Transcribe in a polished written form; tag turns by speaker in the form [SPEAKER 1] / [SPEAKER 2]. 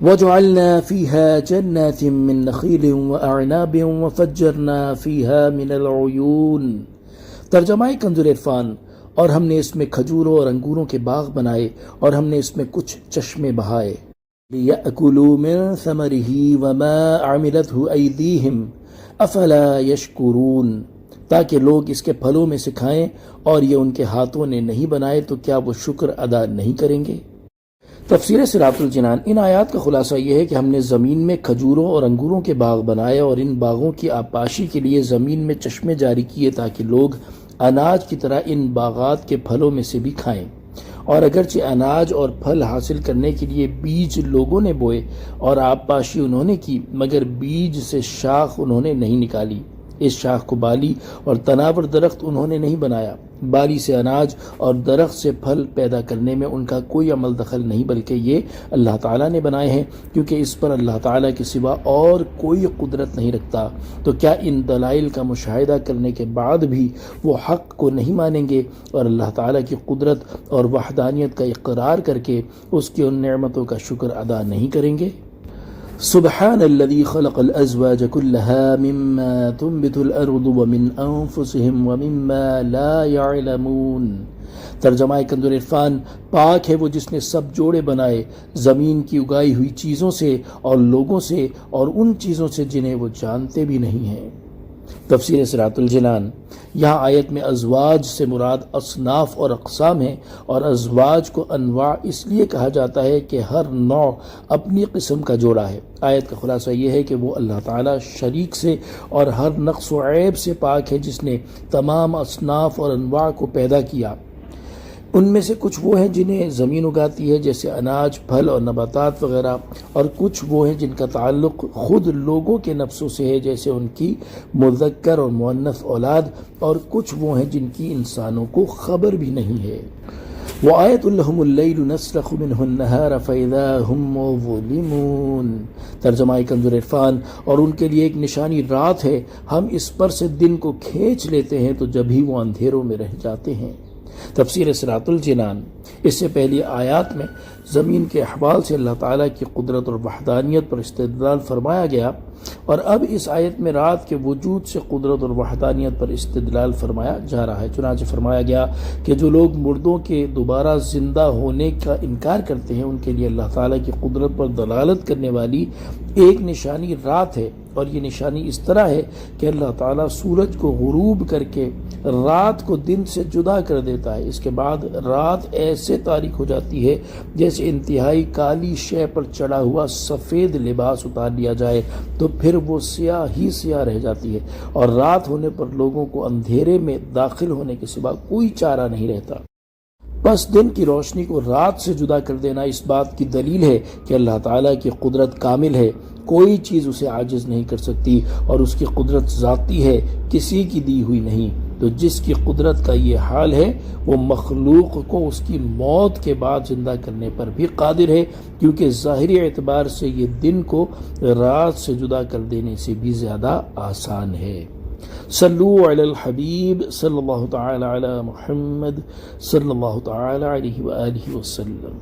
[SPEAKER 1] وَجَعَلْنَا فِيهَا جَنَّاتٍ مِّن نَخِيلٍ وَأَعْنَابٍ وَفَجَّرْنَا فِيهَا مِنَ الْعُيُونِ۔ ترجمہ کنز العرفان۔ اور ہم نے اس میں کھجوروں اور انگوروں کے باغ بنائے اور ہم نے اس میں کچھ چشمے بہائے۔ لِيَأْكُلُوا مِن ثَمَرِهِ وَمَا عَمِلَتْهُ أَيْدِيهِمْ أَفَلَا يَشْكُرُونَ، تاکہ لوگ اس کے پھلوں میں سے کھائیں، اور یہ ان کے ہاتھوں نے نہیں بنائے تو کیا وہ شکر ادا نہیں کریں گے؟ تفسیر صراط الجنان۔ ان آیات کا خلاصہ یہ ہے کہ ہم نے زمین میں کھجوروں اور انگوروں کے باغ بنائے اور ان باغوں کی آبپاشی کے لیے زمین میں چشمے جاری کیے تاکہ لوگ اناج کی طرح ان باغات کے پھلوں میں سے بھی کھائیں۔ اور اگرچہ اناج اور پھل حاصل کرنے کے لیے بیج لوگوں نے بوئے اور آبپاشی انہوں نے کی، مگر بیج سے شاخ انہوں نے نہیں نکالی، اس شاخ کو بالی اور تناور درخت انہوں نے نہیں بنایا۔ بالی سے اناج اور درخت سے پھل پیدا کرنے میں ان کا کوئی عمل دخل نہیں، بلکہ یہ اللہ تعالیٰ نے بنائے ہیں، کیونکہ اس پر اللہ تعالیٰ کے سوا اور کوئی قدرت نہیں رکھتا۔ تو کیا ان دلائل کا مشاہدہ کرنے کے بعد بھی وہ حق کو نہیں مانیں گے اور اللہ تعالیٰ کی قدرت اور وحدانیت کا اقرار کر کے اس کی ان نعمتوں کا شکر ادا نہیں کریں گے؟ سبحان الذي خلق الأزواج كلها مما تنبت الأرض ومن أنفسهم ومما لا يعلمون۔ ترجمہ کنز العرفان۔ پاک ہے وہ جس نے سب جوڑے بنائے زمین کی اگائی ہوئی چیزوں سے اور لوگوں سے اور ان چیزوں سے جنہیں وہ جانتے بھی نہیں ہیں۔ تفسیر صراط الجنان۔ یہاں آیت میں ازواج سے مراد اصناف اور اقسام ہیں، اور ازواج کو انواع اس لیے کہا جاتا ہے کہ ہر نوع اپنی قسم کا جوڑا ہے۔ آیت کا خلاصہ یہ ہے کہ وہ اللہ تعالیٰ شریک سے اور ہر نقص و عیب سے پاک ہے جس نے تمام اصناف اور انواع کو پیدا کیا۔ ان میں سے کچھ وہ ہیں جنہیں زمین اگاتی ہے جیسے اناج، پھل اور نباتات وغیرہ، اور کچھ وہ ہیں جن کا تعلق خود لوگوں کے نفسوں سے ہے جیسے ان کی مذکر اور مؤنث اولاد، اور کچھ وہ ہیں جن کی انسانوں کو خبر بھی نہیں ہے۔ وَآیَةٌ لَهُمُ اللَّيْلُ نَسْلَخُ مِنْهُ النَّهَارَ فَإِذَا هُمْ مُظْلِمُونَ۔ ترجمہ کنز العرفان۔ اور ان کے لیے ایک نشانی رات ہے، ہم اس پر سے دن کو کھینچ لیتے ہیں تو جب ہی وہ اندھیروں میں رہ جاتے ہیں۔ تفسیر صراط الجنان۔ اس سے پہلی آیات میں زمین کے احوال سے اللہ تعالیٰ کی قدرت اور وحدانیت پر استدلال فرمایا گیا، اور اب اس آیت میں رات کے وجود سے قدرت اور وحدانیت پر استدلال فرمایا جا رہا ہے۔ چنانچہ فرمایا گیا کہ جو لوگ مردوں کے دوبارہ زندہ ہونے کا انکار کرتے ہیں ان کے لیے اللہ تعالیٰ کی قدرت پر دلالت کرنے والی ایک نشانی رات ہے، اور یہ نشانی اس طرح ہے کہ اللہ تعالیٰ سورج کو غروب کر کے رات کو دن سے جدا کر دیتا ہے، اس کے بعد رات ایسے تاریک ہو جاتی ہے جیسے انتہائی کالی شے پر چڑھا ہوا سفید لباس اتار لیا جائے تو پھر وہ سیاہ ہی سیاہ رہ جاتی ہے، اور رات ہونے پر لوگوں کو اندھیرے میں داخل ہونے کے سوا کوئی چارہ نہیں رہتا۔ بس دن کی روشنی کو رات سے جدا کر دینا اس بات کی دلیل ہے کہ اللہ تعالیٰ کی قدرت کامل ہے، کوئی چیز اسے عاجز نہیں کر سکتی، اور اس کی قدرت ذاتی ہے، کسی کی دی ہوئی نہیں۔ تو جس کی قدرت کا یہ حال ہے وہ مخلوق کو اس کی موت کے بعد زندہ کرنے پر بھی قادر ہے، کیونکہ ظاہری اعتبار سے یہ دن کو رات سے جدا کر دینے سے بھی زیادہ آسان ہے۔ صلو علی الحبیب صلی اللہ تعالی علی محمد صلی اللہ تعالی علیہ وآلہ وسلم۔